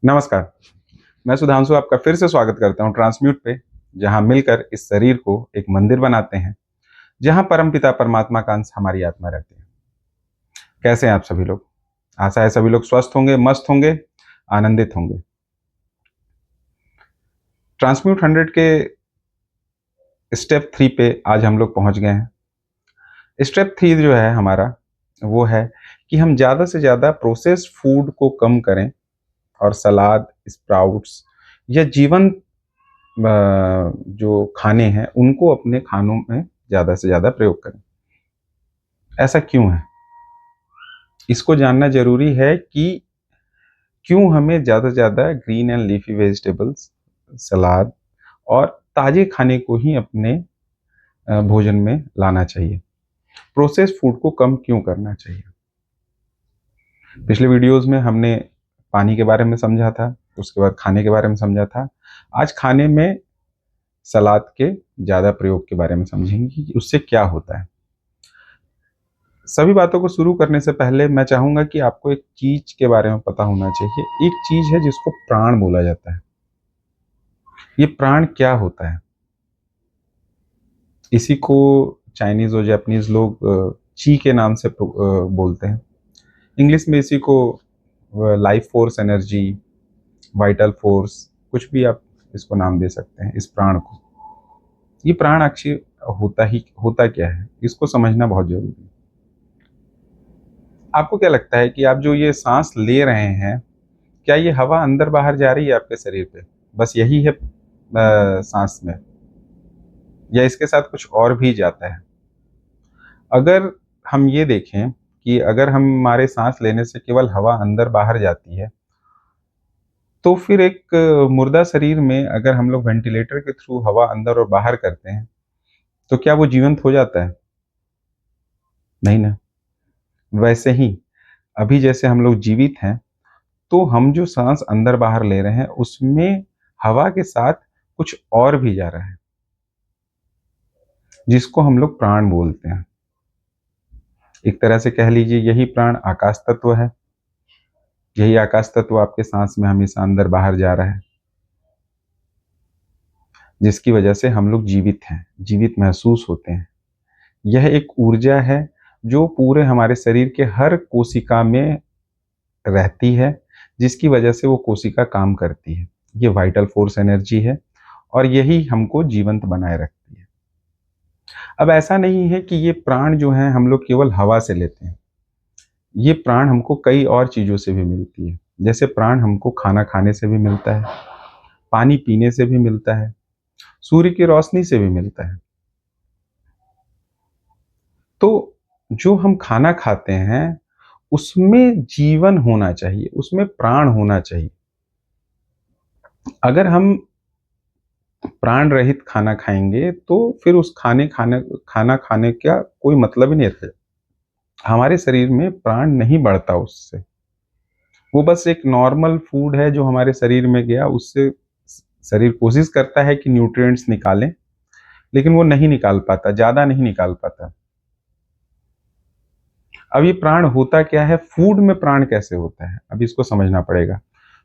नमस्कार, मैं सुधांशु आपका फिर से स्वागत करता हूँ ट्रांसम्यूट पे, जहाँ मिलकर इस शरीर को एक मंदिर बनाते हैं, जहाँ परमपिता परमात्मा का अंश हमारी आत्मा रहती है। कैसे हैं आप सभी लोग? आशा है सभी लोग स्वस्थ होंगे, मस्त होंगे, आनंदित होंगे। ट्रांसम्यूट 100 के स्टेप 3 पे आज हम लोग पहुँच गए हैं। स्टेप 3 जो है हमारा, वो है कि हम ज़्यादा से ज़्यादा प्रोसेस्ड फूड को कम करें और सलाद, स्प्राउट्स या जीवंत जो खाने हैं उनको अपने खानों में ज़्यादा से ज़्यादा प्रयोग करें। ऐसा क्यों है? इसको जानना ज़रूरी है कि क्यों हमें ज़्यादा से ज़्यादा ग्रीन एंड लीफी वेजिटेबल्स, सलाद और ताज़े खाने को ही अपने भोजन में लाना चाहिए। प्रोसेस्ड फूड को कम क्यों करना चाहिए? पिछले वीडियोज़ में हमने पानी के बारे में समझा था, उसके बाद खाने के बारे में समझा था। आज खाने में सलाद के ज़्यादा प्रयोग के बारे में समझेंगे कि उससे क्या होता है। सभी बातों को शुरू करने से पहले मैं चाहूँगा कि आपको एक चीज़ के बारे में पता होना चाहिए। एक चीज़ है जिसको प्राण बोला जाता है। ये प्राण क्या होता है? इसी को चाइनीज़ और जापानीज़ लोग ची के नाम से बोलते हैं। इंग्लिश में इसी को life force energy, vital force, कुछ भी आप इसको नाम दे सकते हैं इस प्राण को। ये प्राण एक्चुअली होता क्या है? इसको समझना बहुत ज़रूरी है। आपको क्या लगता है कि आप जो ये साँस ले रहे हैं, क्या ये हवा अंदर-बाहर जा रही है आपके शरीर पे? बस यही है साँस में, या इसके साथ कुछ और भी जाता है? अगर हम ये देखें कि अगर हमारे साँस लेने से केवल हवा अंदर-बाहर जाती है, तो फिर एक मुर्दा शरीर में अगर हम लोग वेंटिलेटर के थ्रू हवा अंदर और बाहर करते हैं, तो क्या वो जीवंत हो जाता है? नहीं ना। वैसे ही अभी जैसे हम लोग जीवित हैं, तो हम जो साँस अंदर-बाहर ले रहे हैं, उसमें हवा के साथ कुछ और भी जा रहा है, जिसको हम लोग प्राण बोलते हैं। एक तरह से कह लीजिए यही प्राण आकाश तत्व है। यही आकाश तत्व आपके साँस में हमेशा अंदर-बाहर जा रहा है, जिसकी वजह से हम लोग जीवित हैं, जीवित महसूस होते हैं। यह एक ऊर्जा है, जो पूरे हमारे शरीर के हर कोशिका में रहती है, जिसकी वजह से वो कोशिका काम करती है। ये वाइटल फोर्स एनर्जी है और यही हमको जीवंत बनाए रखती है। अब ऐसा नहीं है कि ये प्राण जो हैं हम लोग केवल हवा से लेते हैं। ये प्राण हमको कई और चीज़ों से भी मिलती है। जैसे प्राण हमको खाना खाने से भी मिलता है, पानी पीने से भी मिलता है, सूर्य की रोशनी से भी मिलता है। तो जो हम खाना खाते हैं, उसमें जीवन होना चाहिए, उसमें प्राण होना चाहिए। अगर हम प्राण रहित खाना खाएँगे, तो फिर उस खाना खाने का कोई मतलब ही नहीं रह हमारे शरीर में प्राण नहीं बढ़ता उससे। वो बस एक नॉर्मल फूड है जो हमारे शरीर में गया, उससे शरीर कोशिश करता है कि न्यूट्रिएंट्स निकालें, लेकिन वो नहीं निकाल पाता, ज़्यादा नहीं निकाल पाता। अब ये प्राण होता क्या है? फूड में प्राण कैसे होता है? अब इसको समझना पड़ेगा।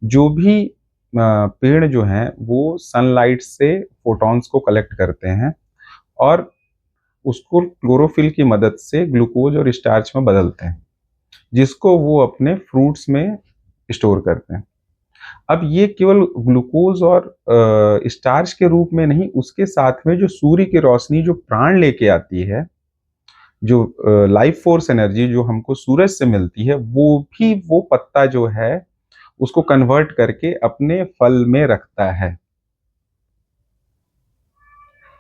जो भी पेड़ जो हैं, वो सनलाइट से फोटॉन्स को कलेक्ट करते हैं और उसको क्लोरोफिल की मदद से ग्लूकोज और स्टार्च में बदलते हैं, जिसको वो अपने फ्रूट्स में स्टोर करते हैं। अब ये केवल ग्लूकोज और स्टार्च के रूप में नहीं, उसके साथ में जो सूर्य की रोशनी जो प्राण लेके आती है, जो लाइफ फोर्स एनर्जी जो हमको सूरज से मिलती है, वो भी वो पत्ता जो है उसको कन्वर्ट करके अपने फल में रखता है।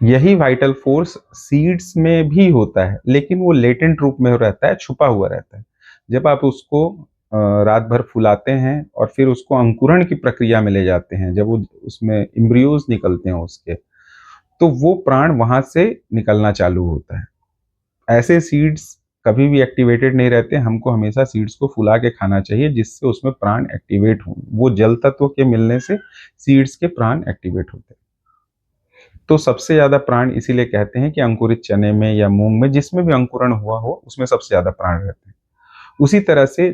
यही वाइटल फोर्स सीड्स में भी होता है, लेकिन वो लेटेंट रूप में रहता है, छुपा हुआ रहता है। जब आप उसको रात भर फुलाते हैं और फिर उसको अंकुरण की प्रक्रिया में ले जाते हैं, जब वो उसमें एम्ब्रियोज निकलते हैं उसके, तो वो प्राण वहां से निकलना चालू होता है। ऐसे सीड्स कभी भी एक्टिवेटेड नहीं रहते। हमको हमेशा सीड्स को फुला के खाना चाहिए, जिससे उसमें प्राण एक्टिवेट हों। वो जल तत्व के मिलने से सीड्स के प्राण एक्टिवेट होते हैं। तो सबसे ज़्यादा प्राण इसीलिए कहते हैं कि अंकुरित चने में या मूँग में, जिसमें भी अंकुरण हुआ हो, उसमें सबसे ज़्यादा प्राण रहते हैं। उसी तरह से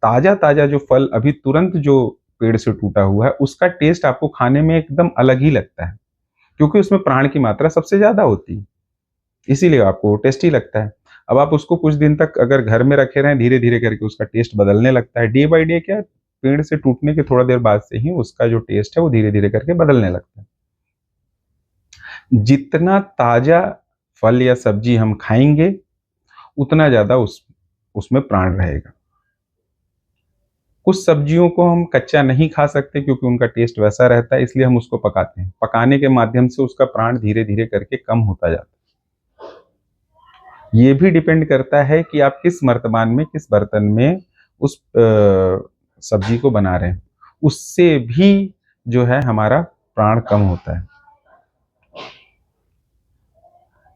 ताज़ा-ताज़ा जो फल अभी तुरंत जो पेड़ से टूटा हुआ है, उसका टेस्ट आपको खाने में एकदम अलग ही लगता है, क्योंकि उसमें प्राण की मात्रा सबसे ज़्यादा होती है, इसीलिए आपको टेस्टी लगता है। अब आप उसको कुछ दिन तक अगर घर में रखे रहें, धीरे-धीरे करके उसका टेस्ट बदलने लगता है। डे बाय डे क्या, पेड़ से टूटने के थोड़ा देर बाद से ही उसका जो टेस्ट है वो धीरे-धीरे करके बदलने लगता है। जितना ताज़ा फल या सब्ज़ी हम खाएँगे, उतना ज़्यादा उसमें प्राण रहेगा। कुछ सब्जियों को हम कच्चा नहीं खा सकते क्योंकि उनका टेस्ट वैसा रहता है, इसलिए हम उसको पकाते हैं। पकाने के माध्यम से उसका प्राण धीरे-धीरे करके कम होता जाता है। ये भी डिपेंड करता है कि आप किस मर्तबान में, किस बर्तन में उस सब्जी को बना रहे हैं। उससे भी जो है हमारा प्राण कम होता है।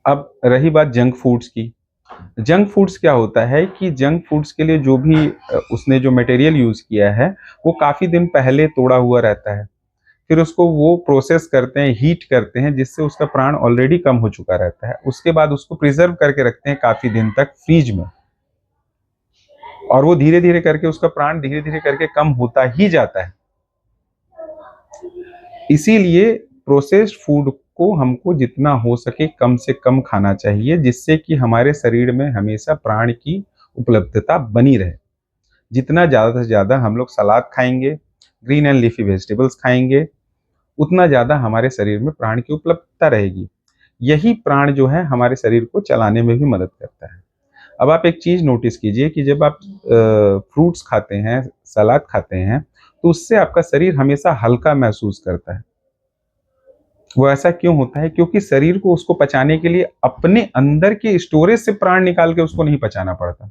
अब रही बात जंक फूड्स की। जंक फूड्स क्या होता है कि जंक फूड्स के लिए जो भी उसने जो मटेरियल यूज़ किया है, वो काफ़ी दिन पहले तोड़ा हुआ रहता है। फिर उसको वो प्रोसेस करते हैं, हीट करते हैं, जिससे उसका प्राण ऑलरेडी कम हो चुका रहता है। उसके बाद उसको प्रिज़र्व करके रखते हैं काफ़ी दिन तक फ्रिज में, और वो धीरे-धीरे करके उसका प्राण धीरे-धीरे करके कम होता ही जाता है। इसीलिए प्रोसेस्ड फूड को हमको जितना हो सके कम से कम खाना चाहिए, जिससे कि हमारे शरीर में हमेशा प्राण की उपलब्धता बनी रहे। जितना ज़्यादा से ज़्यादा हम लोग सलाद खाएँगे, ग्रीन एंड लीफी वेजिटेबल्स खाएँगे, उतना ज़्यादा हमारे शरीर में प्राण की उपलब्धता रहेगी। यही प्राण जो है हमारे शरीर को चलाने में भी मदद करता है। अब आप एक चीज़ नोटिस कीजिए कि जब आप फ्रूट्स खाते हैं, सलाद खाते हैं, तो उससे आपका शरीर हमेशा हल्का महसूस करता है। वो ऐसा क्यों होता है? क्योंकि शरीर को उसको पचाने के लिए अपने अंदर के स्टोरेज से प्राण निकाल के उसको नहीं पचाना पड़ता।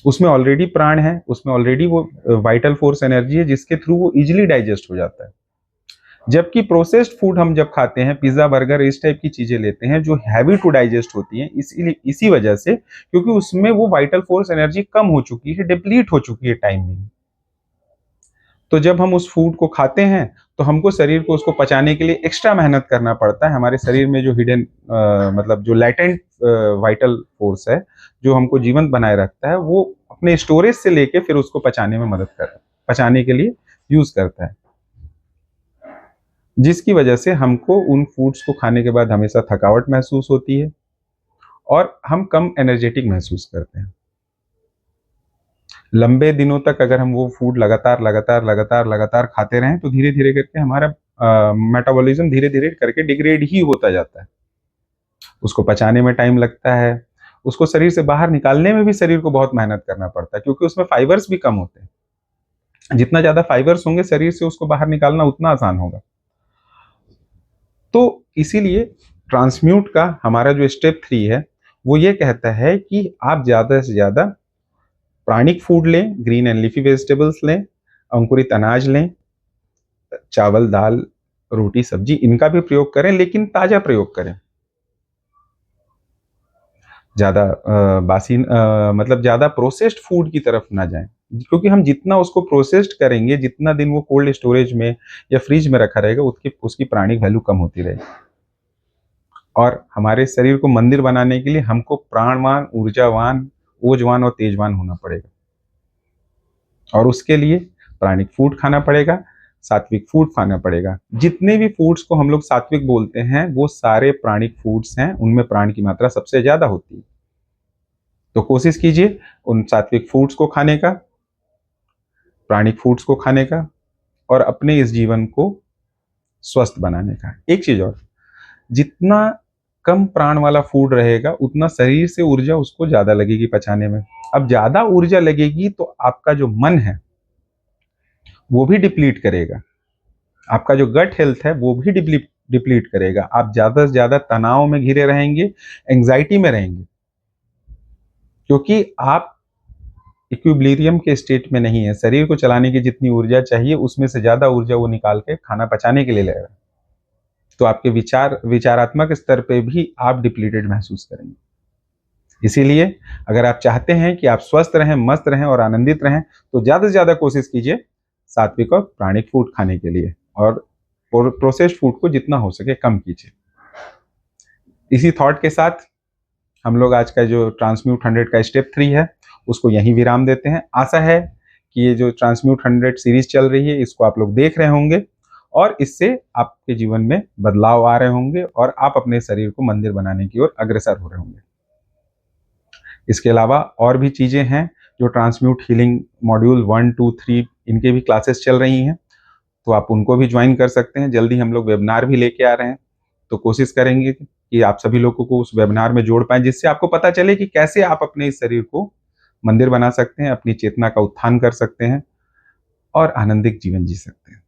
उसमें ऑलरेडी प्राण है, उसमें ऑलरेडी वो वाइटल फोर्स एनर्जी है, जिसके थ्रू वो ईज़िली डाइजेस्ट हो जाता है। जबकि प्रोसेस्ड फूड हम जब खाते हैं, पिज़्ज़ा, बर्गर, इस टाइप की चीज़ें लेते हैं जो हैवी टू डाइजेस्ट होती हैं, इसीलिए इसी वजह से, क्योंकि उसमें वो वाइटल फोर्स एनर्जी कम हो चुकी है, डिप्लीट हो चुकी है टाइम में। तो जब हम उस फूड को खाते हैं, तो हमको शरीर को उसको पचाने के लिए एक्स्ट्रा मेहनत करना पड़ता है। हमारे शरीर में जो हिडन मतलब जो लैटेंट वाइटल फोर्स है, जो हमको जीवंत बनाए रखता है, वो अपने स्टोरेज से लेके फिर उसको पचाने में पचाने के लिए यूज़ करता है। जिसकी वजह से हमको उन फूड्स को खाने के बाद हमेशा थकावट महसूस होती है और हम कम एनर्जेटिक महसूस करते हैं। लंबे दिनों तक अगर हम वो फूड लगातार खाते रहें, तो धीरे-धीरे करके हमारा मेटाबॉलिज़्म धीरे-धीरे करके डिग्रेड ही होता जाता है। उसको पचाने में टाइम लगता है, उसको शरीर से बाहर निकालने में भी शरीर को बहुत मेहनत करना पड़ता है, क्योंकि उसमें फाइबर्स भी कम होते हैं। जितना ज़्यादा फाइबर्स होंगे शरीर से, उसको बाहर निकालना उतना आसान होगा। तो इसीलिए ट्रांसम्यूट का हमारा जो स्टेप 3 है, वो ये कहता है कि आप ज़्यादा से ज़्यादा प्राणिक फूड लें, ग्रीन एंड लीफी वेजिटेबल्स लें, अंकुरित अनाज लें, चावल, दाल, रोटी, सब्जी, इनका भी प्रयोग करें, लेकिन ताज़ा प्रयोग करें। ज़्यादा मतलब ज़्यादा प्रोसेस्ड फूड की तरफ ना जाएँ, क्योंकि हम जितना उसको प्रोसेस्ड करेंगे, जितना दिन वो कोल्ड स्टोरेज में या फ्रिज में रखा रहेगा, उसकी उसकी प्राणिक वैल्यू कम होती रहेगी। और हमारे शरीर को मंदिर बनाने के लिए हमको प्राणवान, ऊर्जावान, ओजवान और तेजवान होना पड़ेगा। और उसके लिए प्राणिक फूड खाना पड़ेगा, सात्विक फूड खाना पड़ेगा। जितने भी फूड्स को हम लोग सात्विक बोलते हैं, वो सारे प्राणिक फूड्स हैं, उनमें प्राण की मात्रा सबसे ज़्यादा होती है। तो कोशिश कीजिए उन सात्विक फूड्स को खाने का, प्राणिक फूड्स को खाने का, और अपने इस जीवन को स्वस्थ बनाने का। एक चीज़ और, जितना कम प्राण वाला फूड रहेगा, उतना शरीर से ऊर्जा उसको ज़्यादा लगेगी पचाने में। अब ज़्यादा ऊर्जा लगेगी तो आपका जो मन है, वो भी डिप्लीट करेगा। आपका जो गट हेल्थ है, वो भी डिप्लीट करेगा। आप ज़्यादा से ज़्यादा तनाव में घिरे रहेंगे, एंग्ज़ायटी में रहेंगे, क्योंकि आप इक्विलिब्रियम के स्टेट में नहीं है। शरीर को चलाने की जितनी ऊर्जा चाहिए, उसमें से ज़्यादा ऊर्जा वो निकाल के खाना पचाने के लिए ले रहा है। तो आपके विचारात्मक स्तर पे भी आप डिप्लीटेड महसूस करेंगे। इसीलिए अगर आप चाहते हैं कि आप स्वस्थ रहें, मस्त रहें और आनंदित रहें, तो ज़्यादा से ज़्यादा कोशिश कीजिए सात्विक और प्राणिक फूड खाने के लिए, और प्रोसेस्ड फूड को जितना हो सके कम कीजिए। इसी थॉट के साथ हम लोग आज का जो ट्रांसम्यूट 100 का स्टेप 3 है, उसको यहीं विराम देते हैं। आशा है कि ये जो ट्रांसम्यूट 100 सीरीज चल रही है इसको आप लोग देख रहे होंगे और इससे आपके जीवन में बदलाव आ रहे होंगे और आप अपने शरीर को मंदिर बनाने की ओर अग्रसर हो रहे होंगे। इसके अलावा और भी चीज़ें हैं, जो ट्रांसम्यूट हीलिंग मॉड्यूल 1, 2, 3 इनके भी क्लासेस चल रही हैं, तो आप उनको भी ज्वाइन कर सकते हैं। जल्दी हम लोग वेबिनार भी लेके आ रहे हैं, तो कोशिश करेंगे कि आप सभी लोगों को उस वेबिनार में जोड़ पाएँ, जिससे आपको पता चले कि कैसे आप अपने इस शरीर को मंदिर बना सकते हैं, अपनी चेतना का उत्थान कर सकते हैं और आनंदित जीवन जी सकते हैं।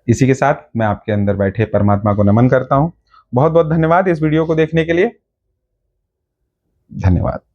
इसी के साथ मैं आपके अंदर बैठे परमात्मा को नमन करता हूँ। बहुत बहुत धन्यवाद इस वीडियो को देखने के लिए। धन्यवाद।